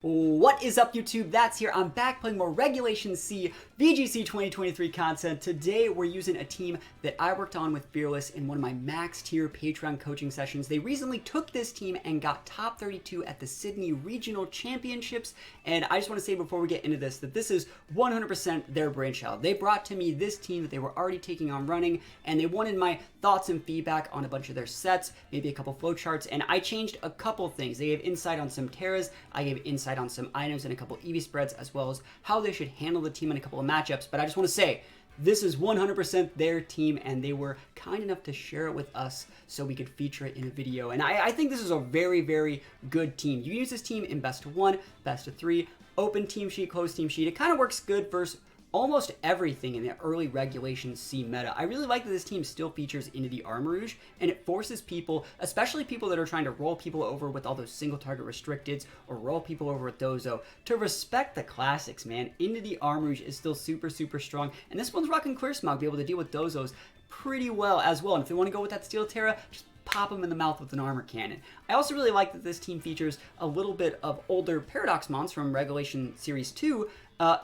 What is up, YouTube? That's here. I'm back playing more Regulation C VGC 2023 content. Today we're using a team that I worked on with Fearless in one of my max tier Patreon coaching sessions. They recently took this team and got top 32 at the Sydney Regional Championships. And I just want to say before we get into this that this is 100% their brainchild. They brought to me this team that they were already taking on running, and they wanted my thoughts and feedback on a bunch of their sets, maybe a couple flowcharts, and I changed a couple things. They gave insight on some Teras, I gave insight on some items and a couple EV spreads, as well as how they should handle the team in a couple of matchups. But I just want to say, this is 100% their team, and they were kind enough to share it with us so we could feature it in a video. And I think this is a very, very good team. You use this team in best of 1, best of 3, open team sheet, closed team sheet. It kind of works good versus almost everything in the early Regulation C meta. I really like that this team still features Indeedee Armor Rouge, and it forces people, especially people that are trying to roll people over with all those single target restricteds or roll people over with Dozo, to respect the classics, man. Indeedee Armor Rouge is still super, super strong, and this one's rocking Clear Smog, be able to deal with Dozos pretty well as well. And if you want to go with that Steel Tera, just pop them in the mouth with an armor cannon. I also really like that this team features a little bit of older Paradox mons from Regulation Series 2,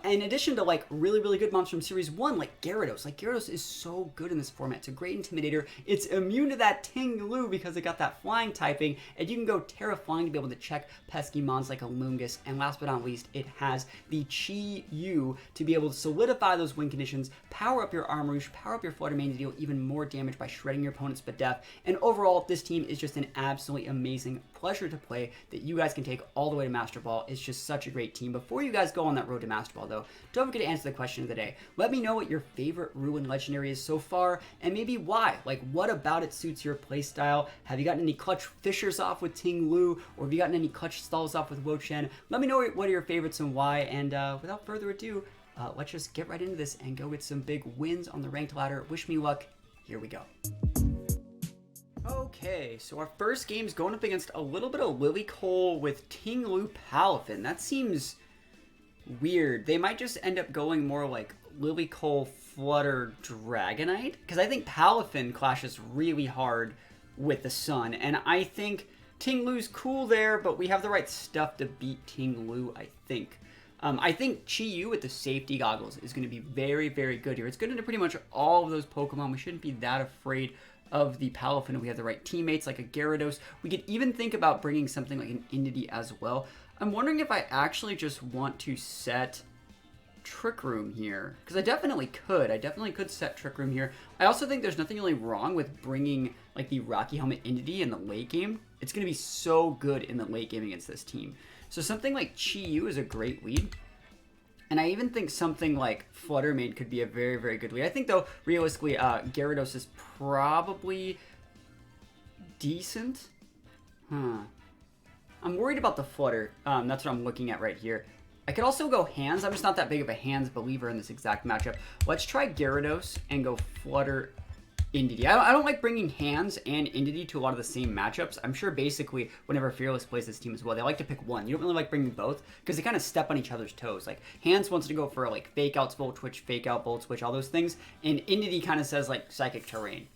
in addition to like really, really good mons from Series 1, like Gyarados. Like Gyarados is so good in this format. It's a great intimidator. It's immune to that Ting Lu because it got that flying typing, and you can go Tera flying to be able to check pesky mons like a Lungus. And last but not least, it has the Chi Yu to be able to solidify those win conditions, power up your Armor Rouge, power up your Flutter main to deal even more damage by shredding your opponent's death. And overall, this team is just an absolutely amazing pleasure to play that you guys can take all the way to Master Ball. It's just such a great team. Before you guys go on that road to Master Ball, though, don't forget to answer the question of the day. Let me know what your favorite Ruin Legendary is so far, and maybe why. Like, what about it suits your playstyle? Have you gotten any clutch fishers off with Ting Lu, or have you gotten any clutch stalls off with Wo-Chen? Let me know what are your favorites and why, and without further ado, let's just get right into this and go get some big wins on the ranked ladder. Wish me luck. Here we go. Okay, so our first game is going up against a little bit of Lilycole with Ting Lu Palafin. That seems weird. They might just end up going more like Lilycole Flutter Dragonite, because I think Palafin clashes really hard with the Sun, and I think Ting Lu's cool there, but we have the right stuff to beat Ting Lu, I think. I think Chi Yu with the safety goggles is going to be very, very good here. It's good into pretty much all of those Pokemon. We shouldn't be that afraid of the Palafin if we have the right teammates like a Gyarados. We could even think about bringing something like an Indeedee as well. I'm wondering if I actually just want to set Trick Room here, because I definitely could set Trick Room here. I also think there's nothing really wrong with bringing like the Rocky Helmet Indeedee in the late game. It's going to be so good in the late game against this team. So something like Chi Yu is a great lead. And I even think something like Flutter Mane could be a very, very good lead. I think, though, realistically, Gyarados is probably decent. I'm worried about the Flutter. That's what I'm looking at right here. I could also go Hands. I'm just not that big of a Hands believer in this exact matchup. Let's try Gyarados and go Flutter Indeedee. I don't like bringing Hands and Indeedee to a lot of the same matchups. I'm sure basically whenever Fearless plays this team as well, they like to pick one. You don't really like bringing both because they kind of step on each other's toes. Like Hands wants to go for like fake outs, Volt Twitch, fake out, Volt Switch, all those things. And Indeedee kind of says like Psychic Terrain.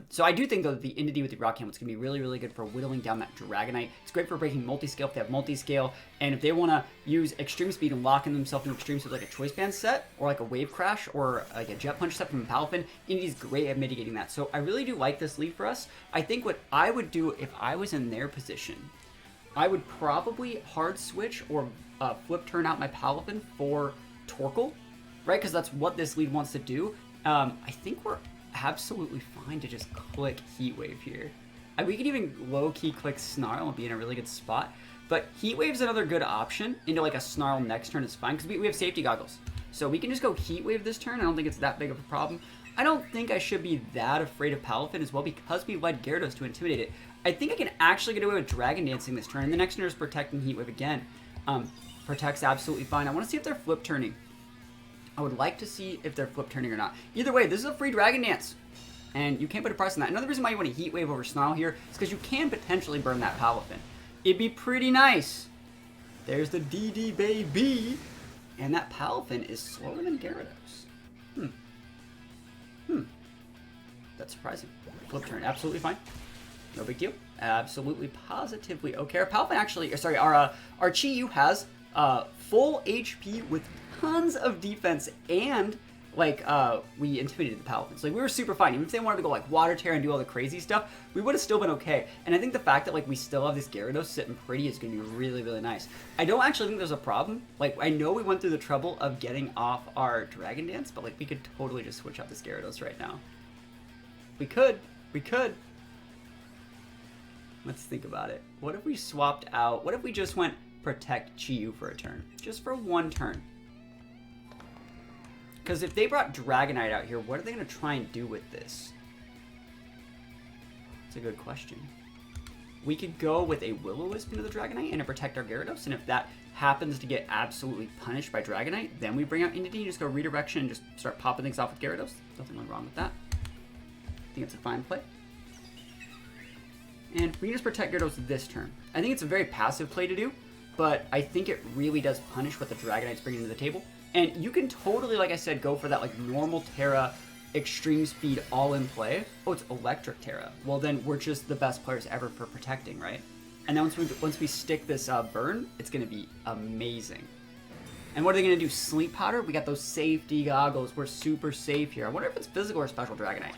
So I do think though that the Indeedee with the Rock Helmet is going to be really, really good for whittling down that Dragonite. It's great for breaking multi-scale if they have multi-scale, and if they want to use Extreme Speed and lock in themselves into Extreme Speed like a Choice Band set, or like a Wave Crash, or like a Jet Punch set from Palafin, Indeedee's great at mitigating that. So I really do like this lead for us. I think what I would do if I was in their position, I would probably hard switch or flip turn out my Palafin for Torkoal, right? Because that's what this lead wants to do. I think we're absolutely fine to just click Heat Wave here. We could even low-key click Snarl and be in a really good spot, but Heat Wave's another good option into like a Snarl next turn is fine, because we have safety goggles. So we can just go Heat Wave this turn. I don't think it's that big of a problem. I don't think I should be that afraid of Palafin as well, because we led Gyarados to intimidate it. I think I can actually get away with Dragon Dancing this turn, and the next turn is protecting Heat Wave again. Protect's absolutely fine. I want to see if they're flip turning. I would like to see if they're flip turning or not. Either way, this is a free Dragon Dance, and you can't put a price on that. Another reason why you want to Heat Wave over Snarl here is because you can potentially burn that Palafin. It'd be pretty nice. There's the DD baby, and that Palafin is slower than Gyarados. That's surprising. Flip turn, absolutely fine. No big deal. absolutely positively okay. Our Palpin actually, sorry, our Chi-Yu has full HP with tons of defense, and like we intimidated the Palpins. Like we were super fine. Even if they wanted to go like Water Tera and do all the crazy stuff, we would have still been okay. And I think the fact that like we still have this Gyarados sitting pretty is going to be really, really nice. I don't actually think there's a problem. Like I know we went through the trouble of getting off our Dragon Dance, but like we could totally just switch out this Gyarados right now. We could. Let's think about it. What if we swapped out? What if we just went Protect Chi-Yu for a turn? Just for one turn. Because if they brought Dragonite out here, what are they going to try and do with this? It's a good question. We could go with a Will-O-Wisp into the Dragonite and protect our Gyarados, and if that happens to get absolutely punished by Dragonite, then we bring out Indeedee and just go redirection and just start popping things off with Gyarados. Nothing really wrong with that. I think it's a fine play. And we can just protect Gyarados this turn. I think it's a very passive play to do, but I think it really does punish what the Dragonite's bringing to the table. And you can totally, like I said, go for that like normal Tera, extreme speed, all in play. Oh, it's electric Tera. Well, then we're just the best players ever for protecting, right? And then once we stick this burn, it's going to be amazing. And what are they going to do? Sleep Powder? We got those safety goggles. We're super safe here. I wonder if it's physical or special Dragonite.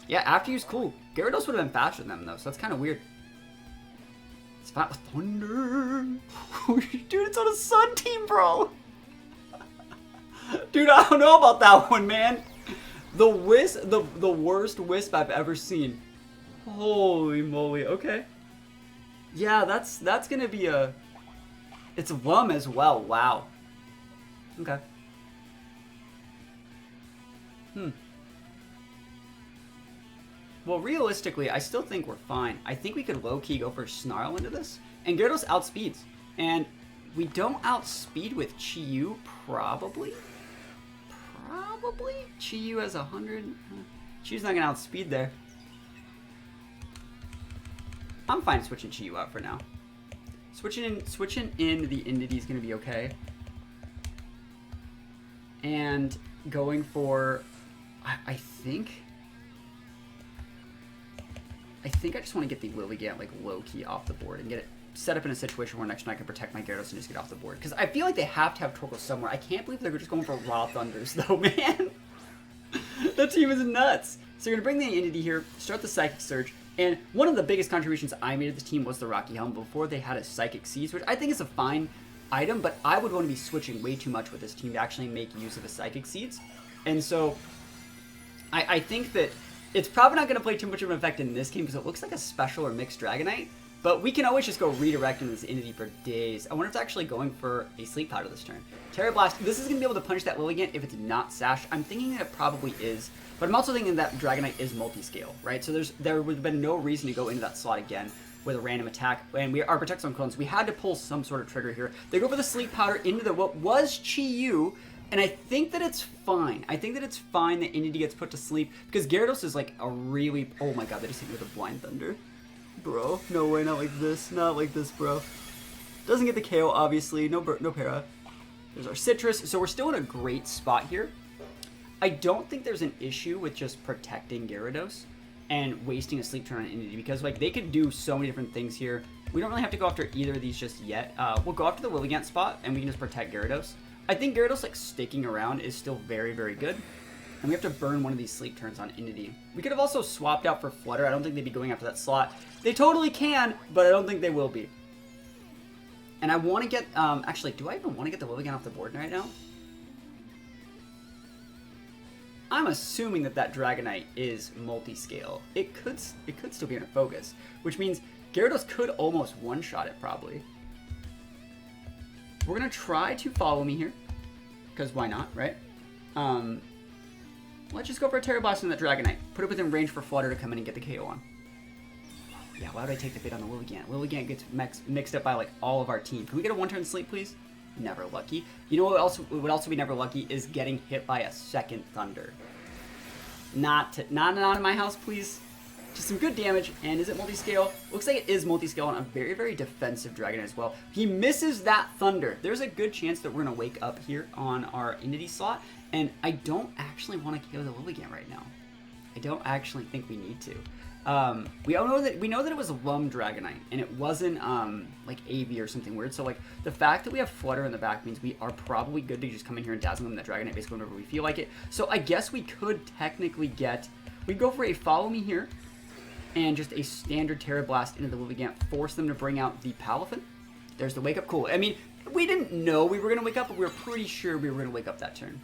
Yeah, after use, cool. Gyarados would have been faster than them, though, so that's kind of weird. It's fat with Thunder. Dude, it's on a Sun team, bro. Dude, I don't know about that one, man. The Wisp, the worst Wisp I've ever seen. Holy moly, okay. Yeah, that's gonna be a... It's Lum as well, wow. Okay. Well, realistically, I still think we're fine. I think we could low-key go for Snarl into this. And Gyarados outspeeds. And we don't outspeed with Chi-Yu, probably? Probably? Chi-Yu has 100. Chi-Yu's not going to outspeed there. I'm fine switching Chi-Yu out for now. Switching in the Indeedee is going to be okay. And going for... I think I just want to get the Lilligant like low-key off the board and get it set up in a situation where next turn I can protect my Gyarados and just get off the board. Because I feel like they have to have Torkoal somewhere. I can't believe they're just going for Raw Thunders though, man. That team is nuts. So you're going to bring the Indeedee here, start the Psychic Surge, and one of the biggest contributions I made to this team was the Rocky Helm before they had a Psychic Seize, which I think is a fine item, but I would want to be switching way too much with this team to actually make use of a Psychic Seeds. And so I think that it's probably not going to play too much of an effect in this game because it looks like a special or mixed Dragonite, but we can always just go redirect into this Indeedee for days. I wonder if it's actually going for a Sleep Powder this turn. Tera Blast, this is going to be able to punish that Lilligant if it's not Sash. I'm thinking that it probably is, but I'm also thinking that Dragonite is multi-scale, right? So there would have been no reason to go into that slot again with a random attack, and our Protect Zone clones, we had to pull some sort of trigger here. They go for the Sleep Powder into the what was Chi-Yu, and I think that it's fine. I think that it's fine that Indeedee gets put to sleep because Gyarados is like a really... Oh my god, they just hit me with a Blind Thunder. Bro, no way, not like this. Not like this, bro. Doesn't get the KO, obviously. No para. There's our Citrus. So we're still in a great spot here. I don't think there's an issue with just protecting Gyarados and wasting a sleep turn on Indeedee because like they could do so many different things here. We don't really have to go after either of these just yet. We'll go after the Lilligant spot and we can just protect Gyarados. I think Gyarados like sticking around is still very, very good. And we have to burn one of these sleep turns on Indeedee. We could have also swapped out for Flutter. I don't think they'd be going after that slot. They totally can, but I don't think they will be. And I want to get... actually, do I even want to get the Lilligant off the board right now? I'm assuming that Dragonite is multi-scale. It could still be in a focus, which means Gyarados could almost one-shot it, probably. We're going to try to follow me here, because why not, right? Let's just go for a Tera Blast on that Dragonite. Put it within range for Flutter to come in and get the KO on. Yeah, why would I take the bait on the Lilligant? Lilligant gets mixed up by like all of our team. Can we get a one-turn sleep, please? Never lucky. You know what would also be never lucky is getting hit by a second Thunder. Not in my house, please. Just some good damage. And is it multi-scale? Looks like it is multi-scale on a very, very defensive Dragon as well. He misses that Thunder. There's a good chance that we're going to wake up here on our Indeedee slot. And I don't actually want to KO the Lilligant right now. I don't actually think we need to. We know that it was a Lum Dragonite, and it wasn't like AV or something weird. So like the fact that we have Flutter in the back means we are probably good to just come in here and Dazzle them that Dragonite basically whenever we feel like it. So I guess we could technically we go for a Follow Me here, and just a standard Tera Blast into the Lilligant, force them to bring out the Palafin. There's the Wake Up. Cool. I mean, we didn't know we were gonna wake up, but we were pretty sure we were gonna wake up that turn.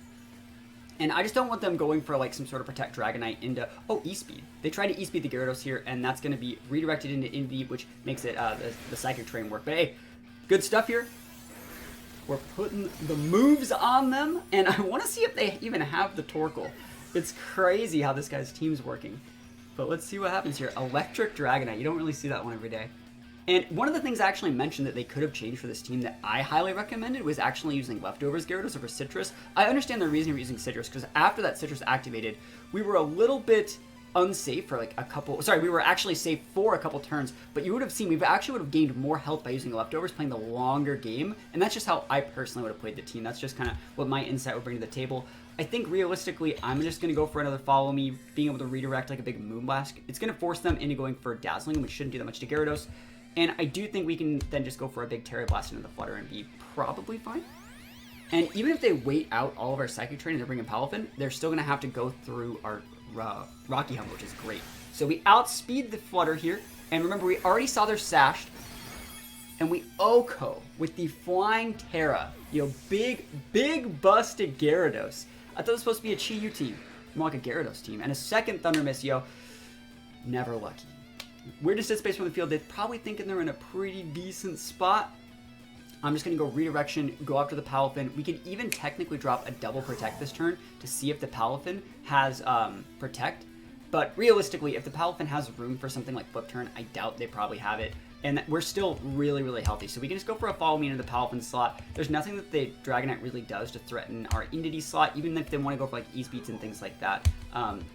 And I just don't want them going for like some sort of Protect Dragonite into, E-Speed. They tried to E-Speed the Gyarados here, and that's going to be redirected into Indeedee, which makes it the Psychic Train work. But hey, good stuff here. We're putting the moves on them, and I want to see if they even have the Torkoal. It's crazy how this guy's team's working. But let's see what happens here. Electric Dragonite. You don't really see that one every day. And one of the things I actually mentioned that they could have changed for this team that I highly recommended was actually using Leftovers Gyarados over Citrus. I understand the reason we're using Citrus, because after that Citrus activated, we were a little bit unsafe for like a couple... Sorry, we were actually safe for a couple turns, but you would have seen we actually would have gained more health by using Leftovers, playing the longer game, and that's just how I personally would have played the team. That's just kind of what my insight would bring to the table. I think realistically, I'm just going to go for another Follow Me, being able to redirect like a big Moonblast. It's going to force them into going for Dazzling, which shouldn't do that much to Gyarados. And I do think we can then just go for a big Tera Blast into the Flutter and be probably fine. And even if they wait out all of our Psychic Train and they're bringing Palafin, they're still going to have to go through our Rocky Helm, which is great. So we outspeed the Flutter here. And remember, we already saw their Sash. And we Oko with the Flying Tera. You know, big busted Gyarados. I thought it was supposed to be a Chi-Yu team. More like a Gyarados team. And a second Thunder Miss, yo. Never lucky. Weirdest hit space from the field, they're probably thinking they're in a pretty decent spot. I'm just going to go redirection, go after the Palafin. We could even technically drop a double Protect this turn to see if the Palafin has Protect. But realistically, if the Palafin has room for something like Flip Turn, I doubt they probably have it. And we're still really, really healthy. So we can just go for a Follow Me into the Palafin slot. There's nothing that the Dragonite really does to threaten our Indeedee slot. Even if they want to go for like E-Speeds and things like that,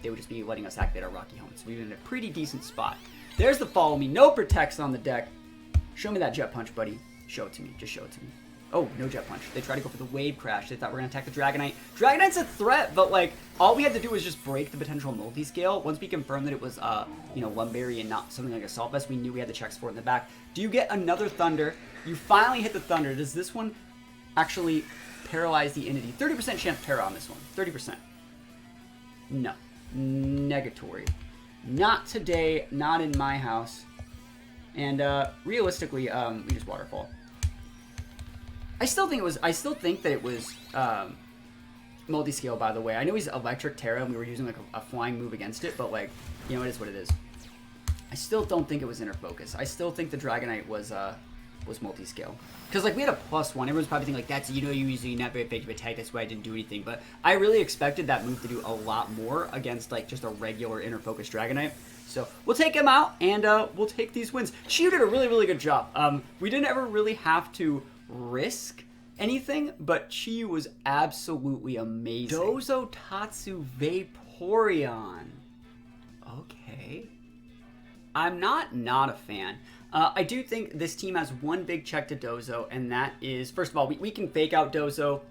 they would just be letting us activate our Rocky Helmet. So we're in a pretty decent spot. There's the Follow Me. No Protects on the deck. Show me that Jet Punch, buddy. Show it to me. Just show it to me. Oh, no Jet Punch. They tried to go for the Wave Crash. They thought we were going to attack the Dragonite. Dragonite's a threat, but like all we had to do was just break the potential multi-scale. Once we confirmed that it was, Lumberry and not something like Assault Vest, we knew we had the checks for it in the back. Do you get another Thunder? You finally hit the Thunder. Does this one actually paralyze the Indeedee? 30% chance Tera on this one. 30%. No. Negatory. Not today, not in my house. And realistically, we just Waterfall. I still think that it was multi-scale, by the way. I know he's Electric Tera and we were using like a flying move against it, but like, it is what it is. I still don't think it was Inner Focus. I still think the Dragonite was multi-scale. Because like we had a +1. Everyone's probably thinking like, that's, you're usually not very effective attack, that's why I didn't do anything. But I really expected that move to do a lot more against like just a regular Inner Focus Dragonite. So we'll take him out and we'll take these wins. She did a really, really good job. We didn't ever really have to risk anything, but Chi was absolutely amazing. Dozo Tatsu Vaporeon. Okay. I'm not a fan. I do think this team has one big check to Dozo, and that is, first of all, we can fake out Dozo.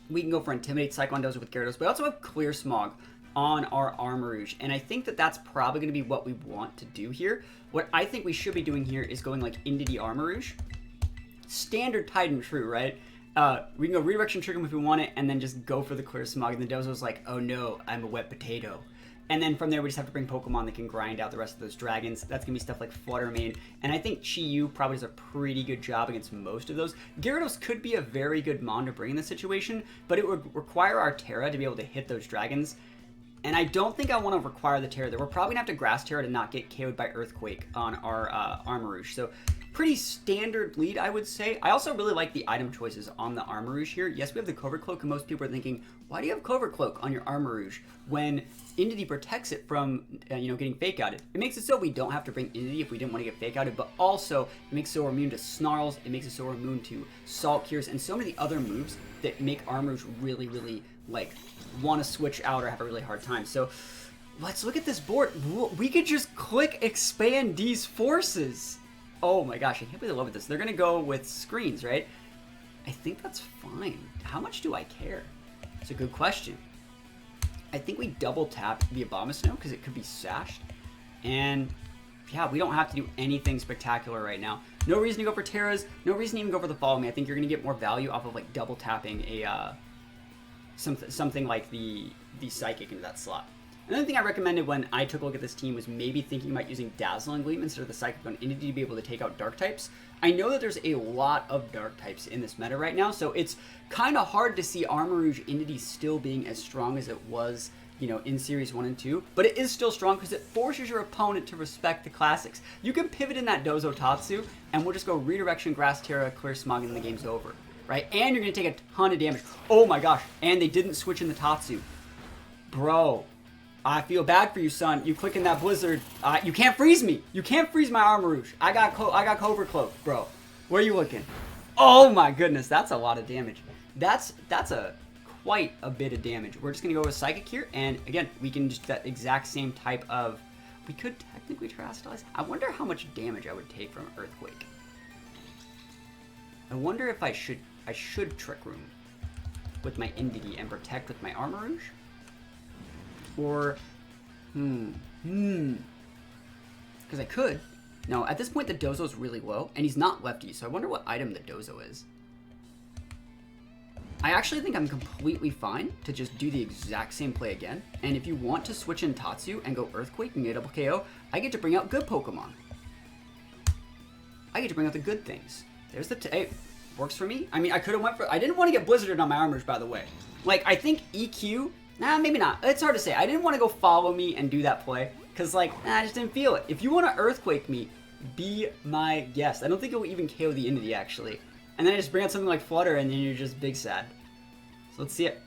We can go for Intimidate, Cyclone Dozo with Gyarados, but we also have Clear Smog on our Armarouge, and I think that that's probably going to be what we want to do here. What I think we should be doing here is going like Indeedee Armarouge. Standard Titan True, right? We can go Redirection Trigger him if we want it, and then just go for the Clear Smog, and the Dozo's like, oh no, I'm a wet potato. And then from there, we just have to bring Pokemon that can grind out the rest of those dragons. That's going to be stuff like Flutter Mane. And I think Chi-Yu probably does a pretty good job against most of those. Gyarados could be a very good Mon to bring in this situation, but it would require our Tera to be able to hit those dragons. And I don't think I want to require the Tera there. We're probably going to have to Grass Tera to not get KO'd by Earthquake on our Armarouge. So pretty standard lead, I would say. I also really like the item choices on the Armarouge here. Yes, we have the Covert Cloak, and most people are thinking, why do you have Covert Cloak on your Armarouge when Indeedee protects it from, getting fake outed? It makes it so we don't have to bring Indeedee if we didn't want to get fake outed, but also it makes it so we're immune to Snarls, it makes it so we're immune to Salt Cures, and so many other moves that make Armarouge really, really, want to switch out or have a really hard time. So let's look at this board. We could just click expand these forces. Oh my gosh, I can't believe I love this. They're going to go with screens, right? I think that's fine. How much do I care? It's a good question. I think we double tap the Abomasnow because it could be sashed. And yeah, we don't have to do anything spectacular right now. No reason to go for Teras. No reason to even go for the Follow Me. I think you're going to get more value off of like double tapping a something like the Psychic into that slot. Another thing I recommended when I took a look at this team was maybe thinking about using Dazzling Gleam instead of the Psychic on Indeedee to be able to take out Dark types. I know that there's a lot of Dark types in this meta right now, so it's kind of hard to see Armarouge Indeedee still being as strong as it was, you know, in Series 1 and 2, but it is still strong because it forces your opponent to respect the classics. You can pivot in that Dozo Tatsu, and we'll just go Redirection, Grass Tera, Clear Smog, and the game's over, right? And you're going to take a ton of damage. Oh my gosh, and they didn't switch in the Tatsu. Bro, I feel bad for you, son. You click in that Blizzard. You can't freeze me. You can't freeze my Armarouge. I got Cobra Cloak, bro. Where are you looking? Oh my goodness, that's a lot of damage. That's quite a bit of damage. We're just gonna go with Psychic here, and again, we can just that exact same type of. We could technically Terastallize. I wonder how much damage I would take from Earthquake. I wonder if I should Trick Room with my Indeedee and protect with my Armarouge. Or, because I could. No, at this point the Dozo's really low, and he's not lefty, so I wonder what item the Dozo is. I actually think I'm completely fine to just do the exact same play again, and if you want to switch in Tatsu and go Earthquake and get double KO, I get to bring out good Pokemon. I get to bring out the good things. There's the, hey, works for me. I mean, I could have went for, I didn't want to get Blizzarded on my Armarouge, by the way. Like, I think EQ, nah, maybe not. It's hard to say. I didn't want to go Follow Me and do that play, because, like, I just didn't feel it. If you want to Earthquake me, be my guest. I don't think it will even KO the Indeedee, actually. And then I just bring out something like Flutter, and then you're just big sad. So let's see it.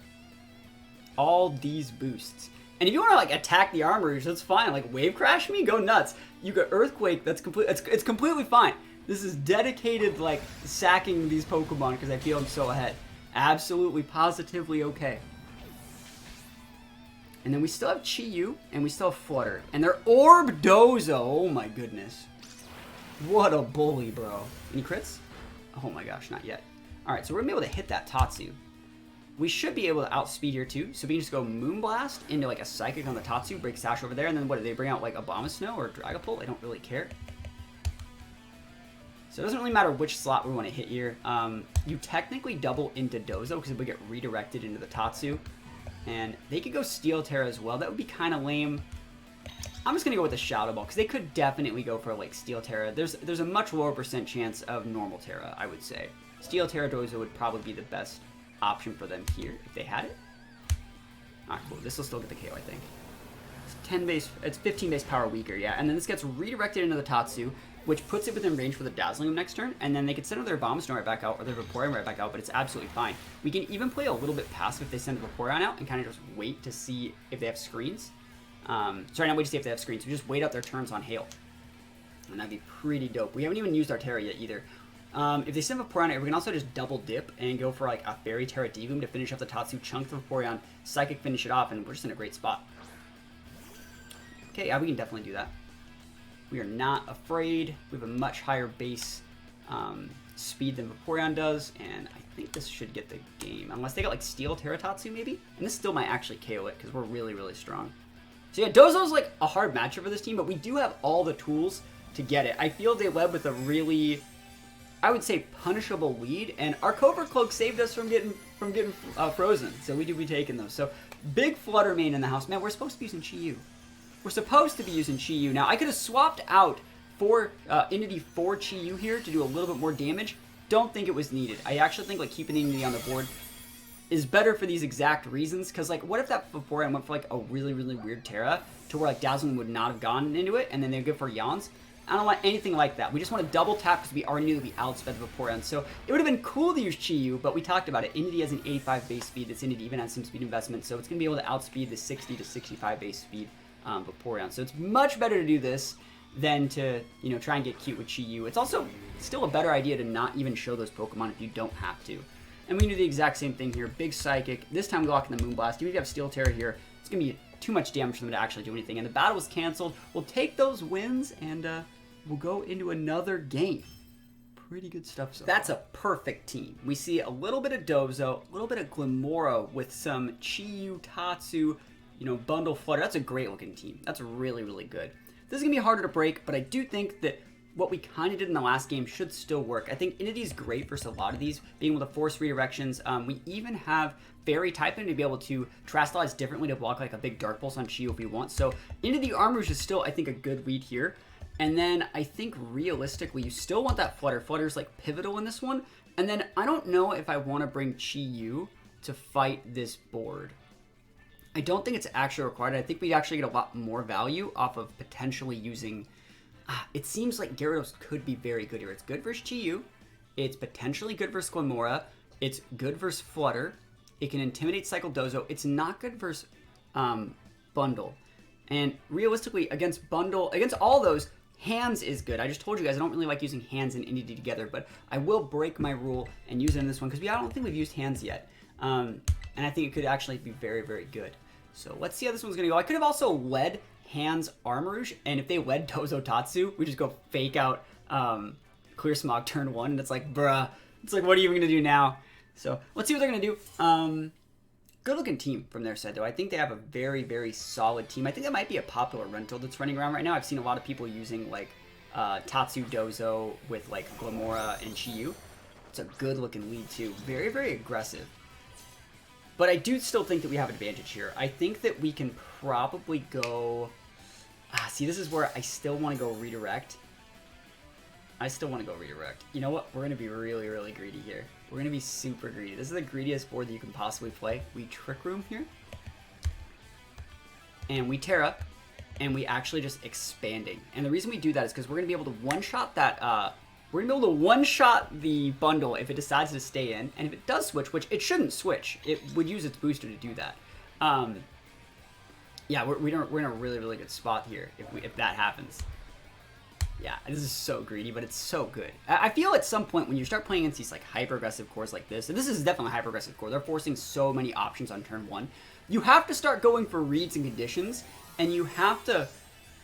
All these boosts. And if you want to, like, attack the Armarouge, that's fine. Like, Wave Crash me? Go nuts. You got Earthquake, that's it's completely fine. This is dedicated, like, sacking these Pokemon because I feel I'm so ahead. Absolutely, positively okay. And then we still have Chi-Yu, and we still have Flutter. And they're Orb Dozo. Oh my goodness. What a bully, bro. Any crits? Oh my gosh, not yet. Alright, so we're going to be able to hit that Tatsu. We should be able to outspeed here too. So we can just go Moonblast into like a Psychic on the Tatsu, break Sash over there, and then what, do they bring out like Abomasnow or Dragapult? I don't really care. So it doesn't really matter which slot we want to hit here. You technically double into Dozo because it would get redirected into the Tatsu. And they could go Steel Tera as well. That would be kind of lame. I'm just going to go with the Shadow Ball because they could definitely go for like Steel Tera. There's a much lower % chance of normal Tera, I would say. Steel Tera Dozo would probably be the best option for them here if they had it. Alright, cool. This will still get the KO, I think. It's 10 base, it's 15 base power weaker, yeah. And then this gets redirected into the Tatsu, which puts it within range for the Dazzling Gleam next turn, and then they could send their Abomasnow right back out, or their Vaporeon right back out, but it's absolutely fine. We can even play a little bit passive if they send the Vaporeon out, and kind of just wait to see if they have screens. Sorry, not wait to see if they have screens, we just wait out their turns on Hail. And that'd be pretty dope. We haven't even used our Tera yet either. If they send Vaporeon out, we can also just double dip and go for like a Fairy Tera D-Gloom to finish off the Tatsu, chunk the Vaporeon, Psychic finish it off, and we're just in a great spot. Okay, yeah, we can definitely do that. We are not afraid. We have a much higher base speed than Vaporeon does, and I think this should get the game. Unless they got like Steel Teratatsu maybe? And this still might actually KO it because we're really, really strong. So yeah, Dozo's like a hard matchup for this team, but we do have all the tools to get it. I feel they led with a really, I would say, punishable lead, and our Covert Cloak saved us from getting frozen, so we do be taking those. So big Flutter main in the house. Man, we're supposed to be using Chi-Yu. We're supposed to be using Chi-Yu. Now, I could have swapped out for Indeedee for Chi-Yu here to do a little bit more damage. Don't think it was needed. I actually think like keeping Indeedee on the board is better for these exact reasons, because like what if that Vaporeon went for like a really, really weird Tera to where like Dazzling would not have gone into it, and then they'd go for Yawns? I don't want anything like that. We just want to double tap because we already knew that we outsped the Vaporeon. So it would have been cool to use Chi-Yu, but we talked about it. Indeedee has an 85 base speed. This Indeedee even has some speed investment, so it's going to be able to outspeed the 60 to 65 base speed Vaporeon. So it's much better to do this than to, you know, try and get cute with Chi-Yu. It's also still a better idea to not even show those Pokemon if you don't have to. And we can do the exact same thing here. Big Psychic. This time we lock in the Moonblast. Even if you have Steel Tera here, it's going to be too much damage for them to actually do anything. And the battle was canceled. We'll take those wins and we'll go into another game. Pretty good stuff so far. That's a perfect team. We see a little bit of Dozo, a little bit of Glimmora with some Chi-Yu, Tatsu, you know, bundle Flutter. That's a great looking team. That's really, really good. this is going to be harder to break, but I do think that what we kind of did in the last game should still work. I think Indeedee is great versus a lot of these, being able to force redirections. We even have Fairy typing to be able to Terastallize differently to block like a big Dark Pulse on Chi-Yu if we want. So Indeedee Armourouge is still, I think, a good read here. And then I think realistically, you still want that Flutter. Flutter's like pivotal in this one. And then I don't know if I want to bring Chi-Yu to fight this board. I don't think it's actually required. I think we'd actually get a lot more value off of potentially using... it seems like Gyarados could be very good here. It's good versus Chi-Yu. It's potentially good versus Glamora. It's good versus Flutter. It can intimidate Cycle Dozo. It's not good versus Bundle. And realistically, against Bundle, against all those, Hands is good. I just told you guys I don't really like using Hands and Indeedee together, but I will break my rule and use it in this one because I don't think we've used Hands yet. And I think it could actually be very, very good. So let's see how this one's going to go. I could have also led Hands Armourouge, and if they led Dozo Tatsu, we just go fake out Clear Smog turn 1, and it's like, bruh. It's like, what are you even going to do now? So let's see what they're going to do. Good looking team from their side, though. I think they have a very, very solid team. I think that might be a popular rental that's running around right now. I've seen a lot of people using like Tatsu Dozo with like Glamora and Chi-Yu. It's a good looking lead too. Very, very aggressive. But I do still think that we have advantage here. I think that we can probably go... see, this is where I still want to go redirect. You know what? We're going to be really, really greedy here. We're going to be super greedy. This is the greediest board that you can possibly play. We Trick Room here. And we Tera. And we actually just expanding. And the reason we do that is because we're going to be able to one-shot that... we're going to be able to one-shot the bundle if it decides to stay in. And if it does switch, which it shouldn't switch, it would use its booster to do that. Yeah, we're in a really, really good spot here if that happens. Yeah, this is so greedy, but it's so good. I feel at some point when you start playing against these like hyper-aggressive cores like this, and this is definitely a hyper-aggressive core, they're forcing so many options on turn 1. You have to start going for reads and conditions, and you have to...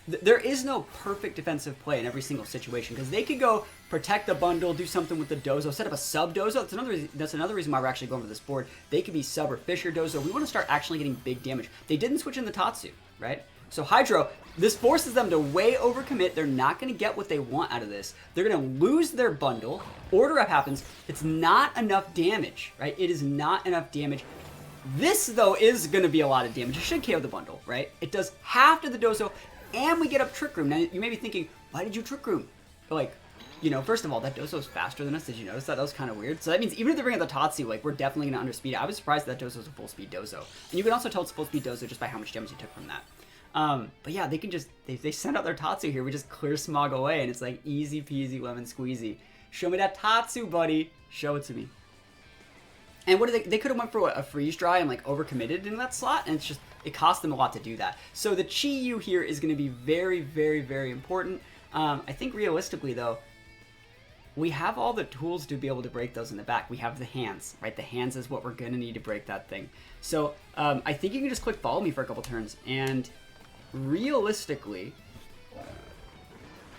There is no perfect defensive play in every single situation, because they could go protect the bundle, do something with the Dozo, set up a sub Dozo. That's another reason why we're actually going for this board. They could be sub or Fisher Dozo. We want to start actually getting big damage. They didn't switch in the Tatsu, right? So Hydro, this forces them to way overcommit. They're not going to get what they want out of this. They're going to lose their bundle. Order up happens. It's not enough damage, right? It is not enough damage. This, though, is going to be a lot of damage. It should KO the bundle, right? It does half to the Dozo, and we get up Trick Room. Now, you may be thinking, why did you Trick Room? Like, you know, first of all, that Dozo is faster than us. Did you notice that? That was kind of weird. So that means even if they bring out the Tatsu, like, we're definitely going to underspeed it. I was surprised that Dozo is a full-speed Dozo. And you can also tell it's a full-speed Dozo just by how much damage you took from that. But yeah, they can just, they send out their Tatsu here. We just Clear Smog away, and it's like easy peasy lemon squeezy. Show me that Tatsu, buddy. Show it to me. And what did they could have went for a freeze dry and like overcommitted in that slot, and it's just, it cost them a lot to do that. So the Chi-Yu here is going to be very, very, very important. I think realistically though, we have all the tools to be able to break those in the back. We have the Hands, right? The Hands is what we're going to need to break that thing. So I think you can just click follow me for a couple turns, and realistically,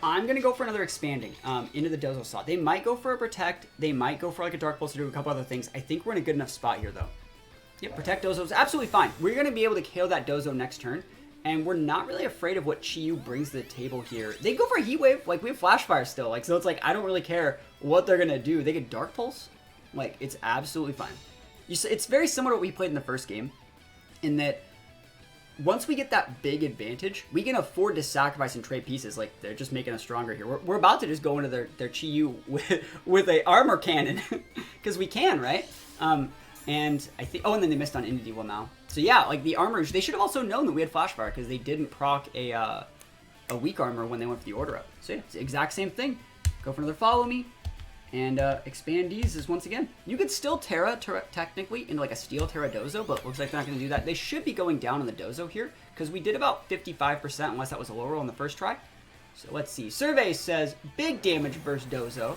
I'm going to go for another expanding into the Dozo slot. They might go for a Protect. They might go for like a Dark Pulse to do a couple other things. I think we're in a good enough spot here, though. Yep, Protect Dozo is absolutely fine. We're going to be able to KO that Dozo next turn, and we're not really afraid of what Chi-Yu brings to the table here. They go for a Heat Wave. Like, we have Flash Fire still. Like, so it's like, I don't really care what they're going to do. They get Dark Pulse. Like, it's absolutely fine. It's very similar to what we played in the first game, in that once we get that big advantage, we can afford to sacrifice and trade pieces. Like, they're just making us stronger here. We're about to just go into their Chi-Yu with a armor cannon, because we can, right? And I think, oh, and then they missed on Indeedee now. So yeah, like the armor, they should have also known that we had Flash Fire, because they didn't proc a weak armor when they went for the order up. So yeah, it's the exact same thing. Go for another follow me. And Expandees is once again. You could still Tera technically into like a Steel Tera Dozo, but looks like they're not going to do that. They should be going down on the Dozo here, because we did about 55%, unless that was a low roll on the first try. So let's see. Survey says big damage versus Dozo.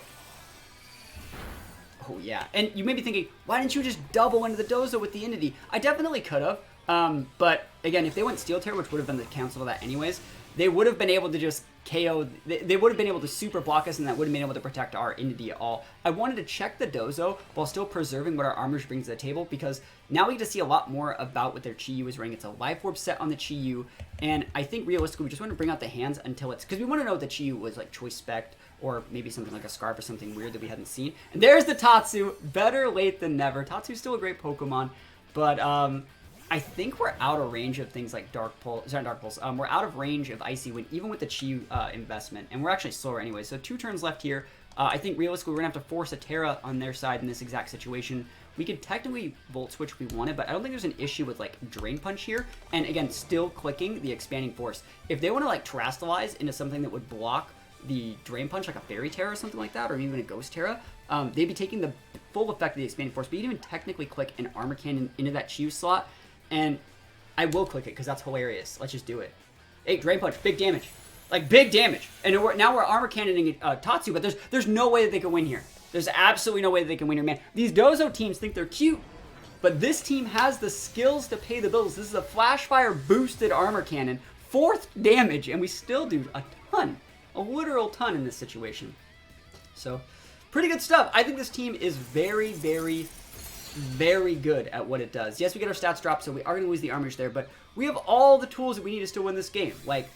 Oh yeah, and you may be thinking, why didn't you just double into the Dozo with the Indeedee? I definitely could have, but again, if they went Steel Tera, which would have been the cancel of that anyways, they would have been able to just KO. They would have been able to super block us, and that would have been able to protect our Indeedee at all. I wanted to check the Dozo while still preserving what our armors brings to the table, because now we get to see a lot more about what their Chi-Yu is wearing. It's a Life Orb set on the Chi-Yu, and I think realistically we just want to bring out the hands until it's, because we want to know if the Chi-Yu was like Choice Spect, or maybe something like a Scarf or something weird that we hadn't seen. And there's the Tatsu. Better late than never. Tatsu's still a great Pokemon, but I think we're out of range of things like Dark Pulse. Sorry, Dark Pulse. We're out of range of Icy Wind, even with the Chi investment, and we're actually slower anyway. So 2 turns left here. I think realistically we're gonna have to force a Tera on their side in this exact situation. We could technically Volt Switch if we wanted, but I don't think there's an issue with like Drain Punch here. And again, still clicking the Expanding Force. If they want to like Terastallize into something that would block the Drain Punch, like a Fairy Tera or something like that, or even a Ghost Tera, they'd be taking the full effect of the Expanding Force. But you can even technically click an Armor Cannon into that Chi slot. And I will click it because that's hilarious. Let's just do it. Hey, Drain Punch, big damage. Like, big damage. And now we're armor cannoning Tatsu, but there's no way that they can win here. There's absolutely no way that they can win here, man. These Dozo teams think they're cute, but this team has the skills to pay the bills. This is a Flash Fire boosted armor cannon, 4th damage, and we still do a ton. A literal ton in this situation. So, pretty good stuff. I think this team is very, very, very good at what it does. Yes, we get our stats dropped, so we are going to lose the armors there, but we have all the tools that we need to still win this game. Like,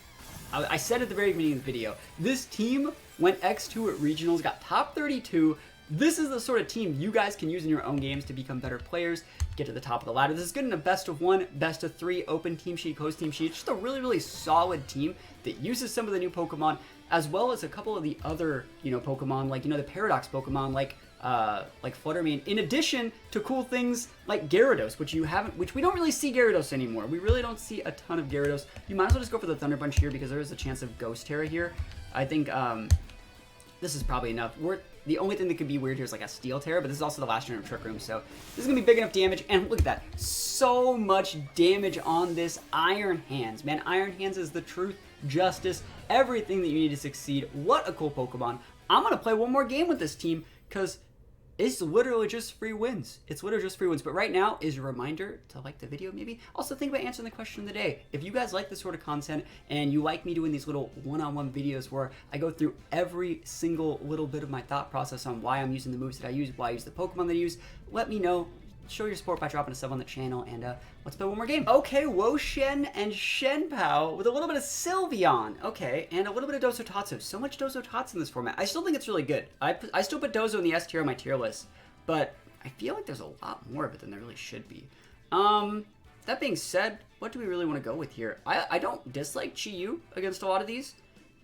I said at the very beginning of the video, this team went X2 at regionals, got top 32. This is the sort of team you guys can use in your own games to become better players, get to the top of the ladder. This is good in a best of 1, best of 3, open team sheet, host team sheet. It's just a really, really solid team that uses some of the new Pokemon, as well as a couple of the other, Pokemon, like, the Paradox Pokemon, like Flutter, in addition to cool things like Gyarados, which we don't really see Gyarados anymore. We really don't see a ton of Gyarados. You might as well just go for the Thunder Punch here because there is a chance of Ghost Tera here. I think this is probably enough. The only thing that could be weird here is like a Steel Tera, but this is also the last turn of Trick Room, so this is going to be big enough damage. And look at that. So much damage on this Iron Hands. Man, Iron Hands is the truth, justice, everything that you need to succeed. What a cool Pokemon. I'm going to play one more game with this team because it's literally just free wins. It's literally just free wins. But right now is a reminder to like the video maybe. Also think about answering the question of the day. If you guys like this sort of content and you like me doing these little one-on-one videos where I go through every single little bit of my thought process on why I'm using the moves that I use, why I use the Pokemon that I use, let me know. Show your support by dropping a sub on the channel, and let's play one more game. Okay, Wo-Shen and Shenpao with a little bit of Sylveon. Okay, and a little bit of Dozo Tatsu. So much Dozo Tatsu in this format. I still think it's really good. I still put Dozo in the S tier on my tier list, but I feel like there's a lot more of it than there really should be. That being said, what do we really want to go with here? I don't dislike Chi-Yu against a lot of these.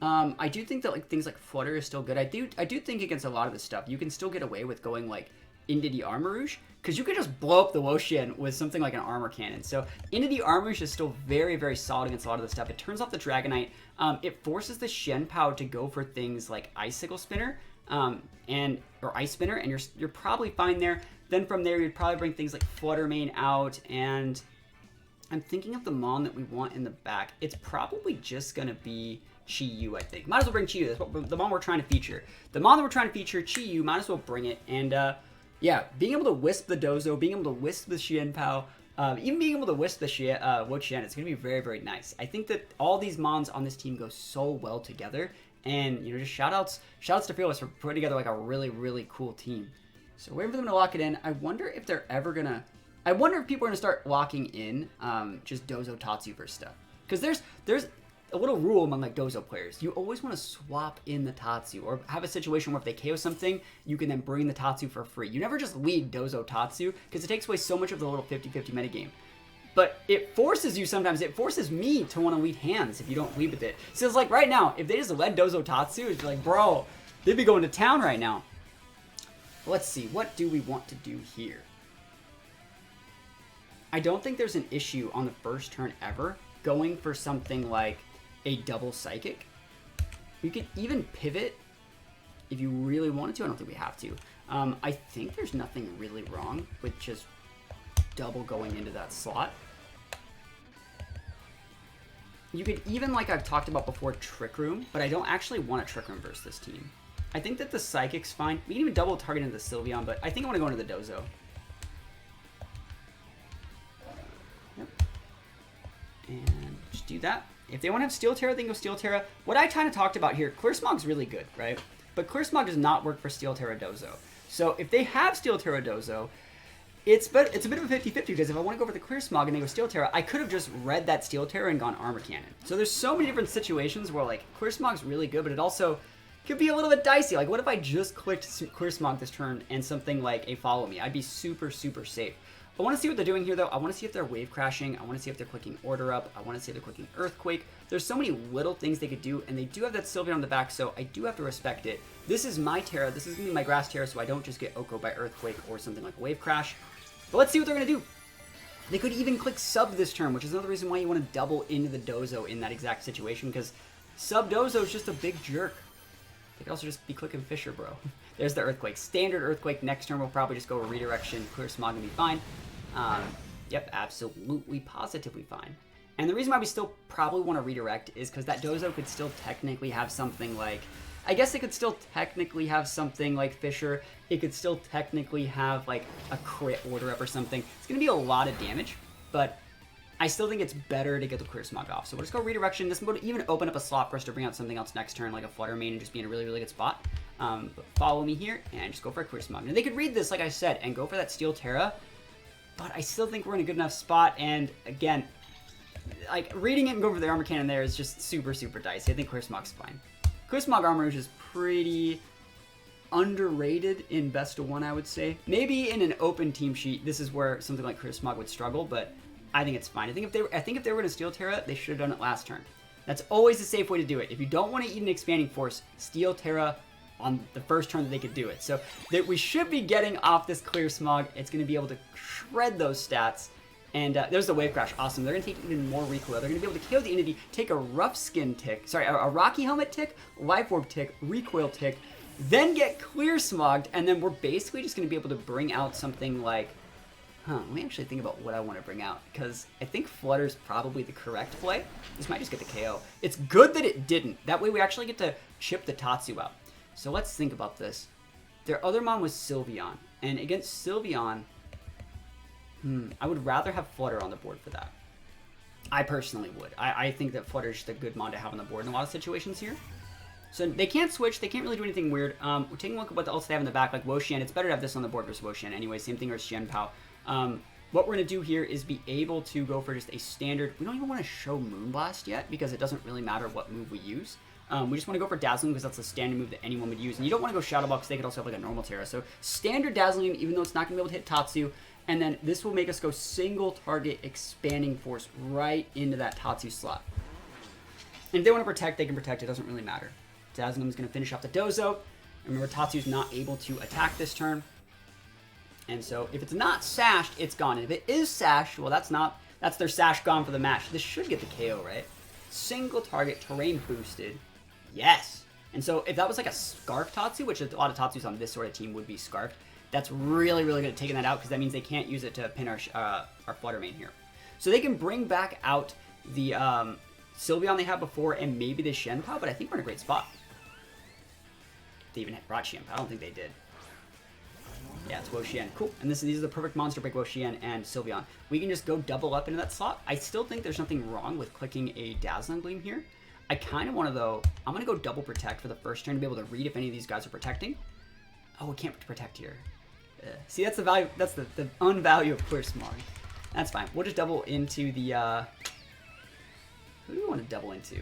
I do think that like things like Flutter is still good. I do think against a lot of this stuff, you can still get away with going like Indeedee Armarouge, because you could just blow up the Wo-Shen with something like an Armor Cannon. So Indeedee Armarouge is still very, very solid against a lot of this stuff. It turns off the Dragonite. It forces the Shenpao to go for things like Icicle Spinner or Ice Spinner, and you're probably fine there. Then from there, you'd probably bring things like Flutter Mane out, and I'm thinking of the Mon that we want in the back. It's probably just going to be Chi-Yu, I think. Might as well bring Chi-Yu. That's what the Mon we're trying to feature. The Mon that we're trying to feature, Chi-Yu, might as well bring it, and yeah, being able to wisp the Dozo, being able to wisp the Shenpao, even being able to wisp the Wo-Shen, it's going to be very, very nice. I think that all these Mons on this team go so well together, and, just shout-outs to Fearless for putting together, like, a really, really cool team. So waiting for them to lock it in. I wonder if they're ever going to... I wonder if people are going to start locking in just Dozo Tatsu for stuff. Because there's a little rule among like Dozo players. You always want to swap in the Tatsu, or have a situation where if they KO something, you can then bring the Tatsu for free. You never just lead Dozo Tatsu, because it takes away so much of the little 50-50 metagame. But it forces you sometimes, it forces me to want to lead hands if you don't lead with it. So it's like right now, if they just led Dozo Tatsu, it's like, bro, they'd be going to town right now. Let's see, what do we want to do here? I don't think there's an issue on the first turn ever going for something like a double Psychic. You could even pivot if you really wanted to. I don't think we have to. I think there's nothing really wrong with just double going into that slot. You could even, like I've talked about before, Trick Room, but I don't actually want a Trick Room versus this team. I think that the Psychic's fine. We can even double target into the Sylveon, but I think I want to go into the Dozo. Yep. And just do that. If they want to have Steel Tera, they can go Steel Tera. What I kind of talked about here, Clear Smog's really good, right? But Clear Smog does not work for Steel Tera Dozo. So if they have Steel Tera Dozo, it's a bit of a 50-50 because if I want to go for the Clear Smog and they go Steel Tera, I could have just read that Steel Tera and gone Armor Cannon. So there's so many different situations where like Clear Smog's really good, but it also could be a little bit dicey. Like what if I just clicked Clear Smog this turn and something like a Follow Me? I'd be super, super safe. I want to see what they're doing here though. I want to see if they're wave crashing. I want to see if they're clicking Order Up. I want to see if they're clicking Earthquake. There's so many little things they could do, and they do have that Sylveon on the back, so I do have to respect it. This is my Tera. This is going to be my Grass Tera, so I don't just get Oko by Earthquake or something like Wave Crash. But let's see what they're going to do. They could even click Sub this turn, which is another reason why you want to double into the Dozo in that exact situation, because Sub Dozo is just a big jerk. They could also just be clicking Fisher, bro. There's the Earthquake. Standard Earthquake. Next turn we'll probably just go a Redirection. Clear Smog and be fine. Yep, absolutely, positively fine. And the reason why we still probably want to redirect is because that Dozo could still technically have something like... I guess it could still technically have something like Fisher. It could still technically have like a crit Order Up or something. It's going to be a lot of damage, but I still think it's better to get the Clear Smog off. So we'll just go Redirection. This would even open up a slot for us to bring out something else next turn, like a Flutter Main, and just be in a really, really good spot. But follow me here and just go for a Clear Smog. And they could read this, like I said, and go for that Steel Tera, but I still think we're in a good enough spot. And again, like reading it and going for the Armor Cannon there is just super, super dicey. I think Clear Smog's fine. Clear Smog Armor is pretty underrated in best of one, I would say. Maybe in an open team sheet, this is where something like Clear Smog would struggle, but I think it's fine. I think if they were going to Steel Tera, they should have done it last turn. That's always a safe way to do it. If you don't want to eat an Expanding Force, Steel Tera on the first turn that they could do it. So that we should be getting off this Clear Smog. It's going to be able to shred those stats. And there's the Wave Crash. Awesome. They're going to take even more recoil. They're going to be able to KO the Indeedee, take a Rough Skin tick, sorry, a Rocky Helmet tick, Life Orb tick, Recoil tick, then get Clear Smogged, and then we're basically just going to be able to bring out something like, let me actually think about what I want to bring out, because I think Flutter's probably the correct play. This might just get the KO. It's good that it didn't. That way we actually get to chip the Tatsu out. So let's think about this. Their other mon was Sylveon, and against Sylveon, I would rather have Flutter on the board for that. I personally would. I think that Flutter is just a good mon to have on the board in a lot of situations here. So they can't switch. They can't really do anything weird. We're taking a look at what else they have in the back, like Wo-Xian. It's better to have this on the board versus Wo-Xian anyway. Same thing as Xianpao. What we're going to do here is be able to go for just a standard... We don't even want to show Moonblast yet because it doesn't really matter what move we use. We just want to go for Dazzling because that's a standard move that anyone would use. And you don't want to go Shadow Ball because they could also have like a normal Tera. So standard Dazzling, even though it's not going to be able to hit Tatsu. And then this will make us go single target Expanding Force right into that Tatsu slot. And if they want to protect, they can protect. It doesn't really matter. Dazzling is going to finish off the Dozo. Remember, Tatsu's not able to attack this turn. And so if it's not Sashed, it's gone. And if it is Sashed, well, that's their Sash gone for the match. This should get the KO, right? Single target, terrain boosted. Yes. And so if that was like a Scarf Tatsu, which a lot of Tatsus on this sort of team would be Scarfed, that's really, really good at taking that out because that means they can't use it to pin our Flutter Main here. So they can bring back out the Sylveon they had before and maybe the Xianpao, but I think we're in a great spot. They even brought Xianpao. I don't think they did. Yeah, it's Wo-Xian. Cool. And these are the perfect monster break Wo-Xian and Sylveon. We can just go double up into that slot. I still think there's nothing wrong with clicking a Dazzling Gleam here. I kind of want to, though, I'm going to go double protect for the first turn to be able to read if any of these guys are protecting. Oh, we can't protect here. See, that's the value, that's the unvalue of Clear Smog. That's fine. We'll just double into the, who do we want to double into?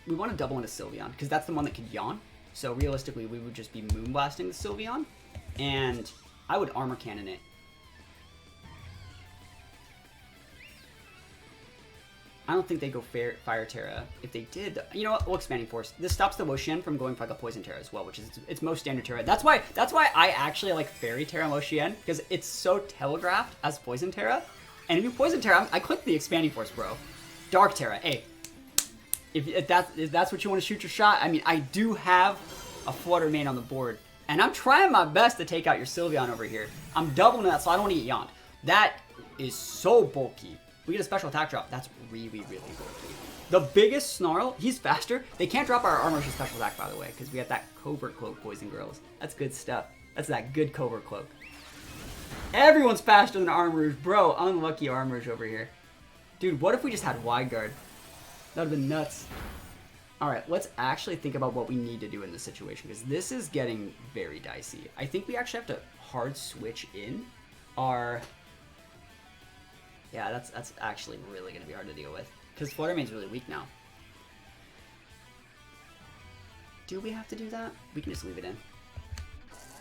We want to double into Sylveon, because that's the one that could yawn. So realistically, we would just be Moonblasting the Sylveon, and I would Armor Cannon it. I don't think they go Fire Tera. If they did, you know what? We'll Expanding Force. This stops the Wo-Xian from going for like a Poison Tera as well, which is its most standard Tera. That's why I actually like Fairy Tera and Wo-Xian, because it's so telegraphed as Poison Tera. And if you Poison Tera, I click the Expanding Force, bro. Dark Tera, hey. If that's what you want to shoot your shot, I mean, I do have a Flutter Main on the board, and I'm trying my best to take out your Sylveon over here. I'm doubling that, so I don't want to get yawned. That is so bulky. We get a special attack drop. That's really, really bulky. The biggest Snarl, he's faster. They can't drop our Armor Rouge special attack, by the way, because we have that Covert Cloak, boys and girls. That's good stuff. That's that good Covert Cloak. Everyone's faster than Armor Rouge. Bro, unlucky Armor Rouge over here. Dude, what if we just had wide guard? That would have been nuts. Alright, let's actually think about what we need to do in this situation, because this is getting very dicey. I think we actually have to hard switch in our... Yeah, that's actually really going to be hard to deal with, because Flutter main's really weak now. Do we have to do that? We can just leave it in.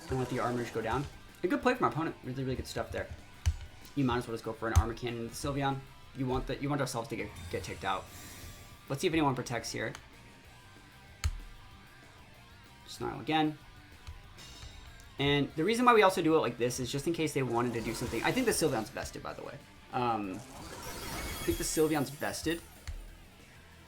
And let the Armourouge go down. A good play from our opponent. Really, really good stuff there. You might as well just go for an Armor Cannon with Sylveon. You want ourselves to get ticked out. Let's see if anyone protects here. Snarl again. And the reason why we also do it like this is just in case they wanted to do something. I think the Sylveon's bested, by the way. I think the Sylveon's bested.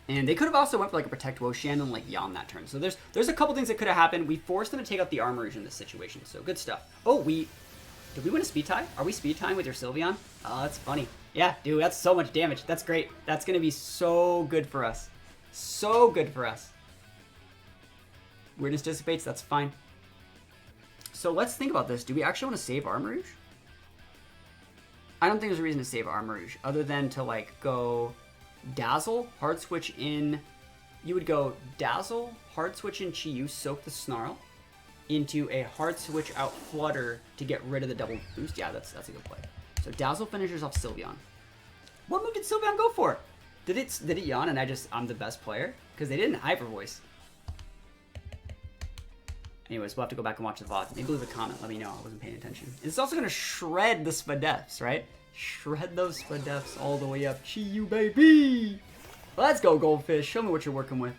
And they could have also went for like a Protect Woshan and like yawn that turn. So there's a couple things that could have happened. We forced them to take out the Armourouge in this situation. So good stuff. Oh, did we win a speed tie? Are we speed tying with your Sylveon? Oh, that's funny. Yeah, dude, that's so much damage. That's great. That's going to be so good for us. So good for us. Weirdness dissipates. That's fine. So let's think about this. Do we actually want to save Armourouge? I don't think there's a reason to save Armourouge other than to like go Dazzle, hard switch in. You would go Dazzle, hard switch in Chi-Yu, soak the Snarl into a hard switch out Flutter to get rid of the double boost. Yeah, that's a good play. So Dazzle finishes off Sylveon. What move did Sylveon go for? Did it yawn and I'm the best player? Because they didn't Hyper Voice. Anyways, we'll have to go back and watch the VOD. Maybe leave a comment. Let me know. I wasn't paying attention. It's also going to shred the Spadefs, right? Shred those Spadefs all the way up. Chi-Yu, baby! Let's go, Goldfish. Show me what you're working with.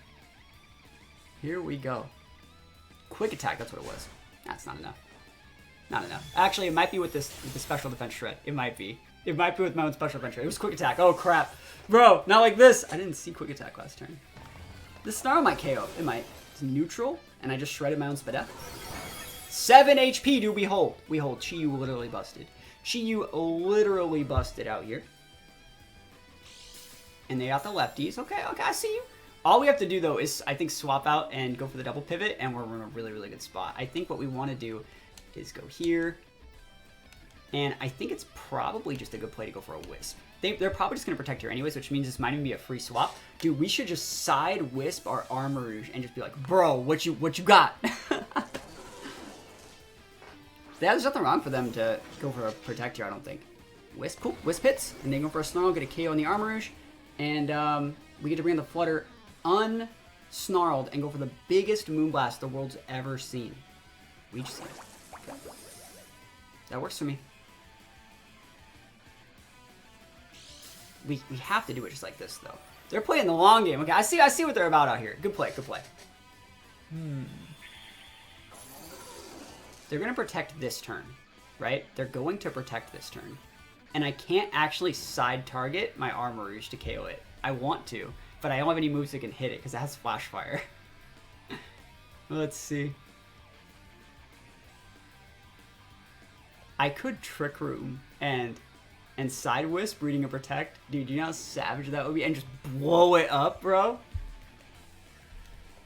Here we go. Quick attack. That's what it was. That's not enough. Not enough. Actually, it might be with the special defense shred. It might be. It might be with my own special defense shred. It was quick attack. Oh, crap. Bro, not like this. I didn't see quick attack last turn. The Snarl might KO. It might. It's neutral, and I just shredded my own Spadef. 7 HP do we hold. We hold. Chi-Yu literally busted. Chi-Yu literally busted out here. And they got the lefties. Okay, I see you. All we have to do, though, is, I think, swap out and go for the double pivot, and we're in a really, really good spot. I think what we want to do is go here. And I think it's probably just a good play to go for a Wisp. They're probably just going to protect here anyways, which means this might even be a free swap. Dude, we should just side Wisp our Armourouge and just be like, bro, what you got? There's nothing wrong for them to go for a protect here, I don't think. Wisp, cool. Wisp hits, and then go for a Snarl, get a KO on the Armourouge, and we get to bring the Flutter unsnarled and go for the biggest Moonblast the world's ever seen. We just okay. That works for me. We have to do it just like this, though. They're playing the long game. Okay, I see what they're about out here. Good play, good play. They're going to protect this turn, right? They're going to protect this turn. And I can't actually side target my Armourouge to KO it. I want to, but I don't have any moves that can hit it because it has Flash Fire. Let's see. I could Trick Room and Side Wisp, reading a Protect. Dude, do you know how savage that would be? And just blow it up, bro?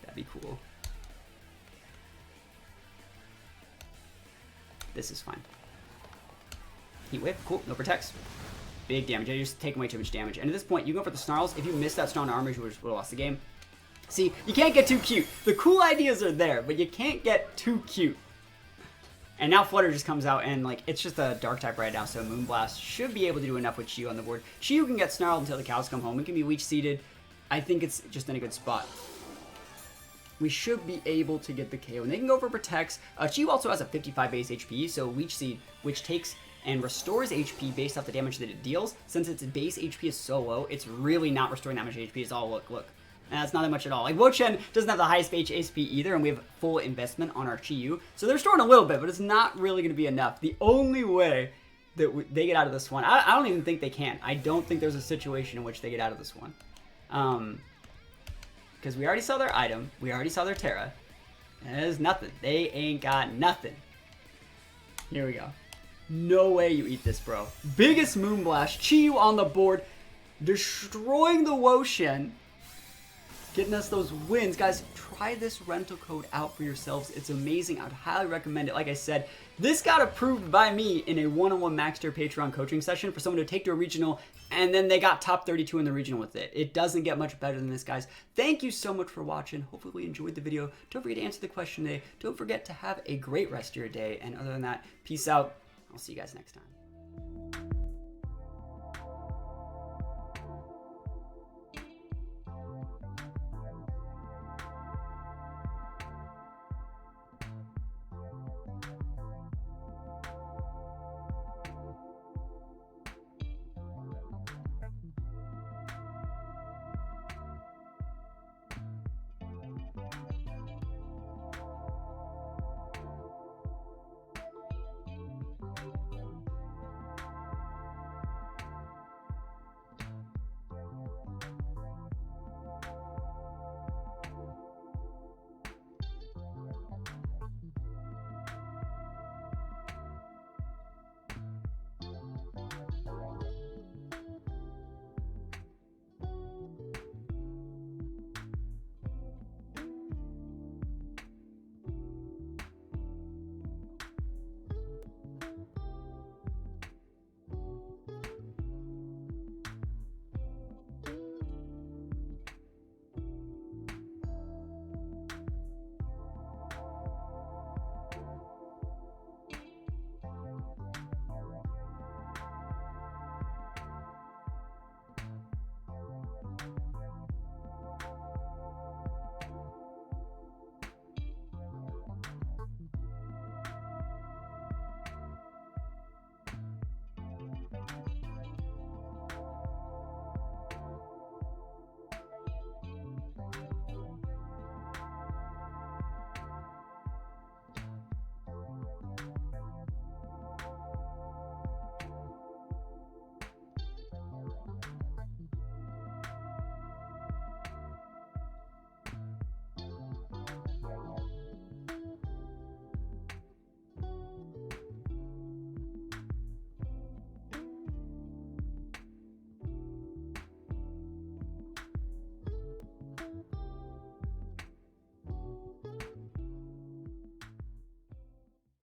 That'd be cool. This is fine. Heat Wave, cool, no protects. Big damage, I just take away too much damage. And at this point, you go for the Snarls. If you miss that Snarl Armourouge, you would have lost the game. See, you can't get too cute. The cool ideas are there, but you can't get too cute. And now Flutter just comes out, and like it's just a Dark type right now, so Moonblast should be able to do enough with Chi-Yu on the board. Chi-Yu can get Snarled until the cows come home. It can be leech seeded. I think it's just in a good spot. We should be able to get the KO. And they can go for Protects. Chi-Yu also has a 55 base HP, so Leech Seed, which takes and restores HP based off the damage that it deals. Since its base HP is so low, it's really not restoring that much HP. It's all, look. And that's not that much at all. Like, Wo-Chen doesn't have the highest HP either, and we have full investment on our Chi-Yu. So they're restoring a little bit, but it's not really going to be enough. The only way that they get out of this one, I don't even think they can. I don't think there's a situation in which they get out of this one. Because we already saw their item. We already saw their Tera. And there's nothing. They ain't got nothing. Here we go. No way you eat this, bro. Biggest Moonblast. Chi-Yu on the board. Destroying the Wo-Shen. getting us those wins. Guys, try this rental code out for yourselves. It's amazing. I'd highly recommend it. Like I said, this got approved by me in a one-on-one max tier Patreon coaching session for someone to take to a regional, and then they got top 32 in the regional with it. It doesn't get much better than this, guys. Thank you so much for watching. Hopefully you enjoyed the video. Don't forget to answer the question today. Don't forget to have a great rest of your day. And other than that, peace out. I'll see you guys next time.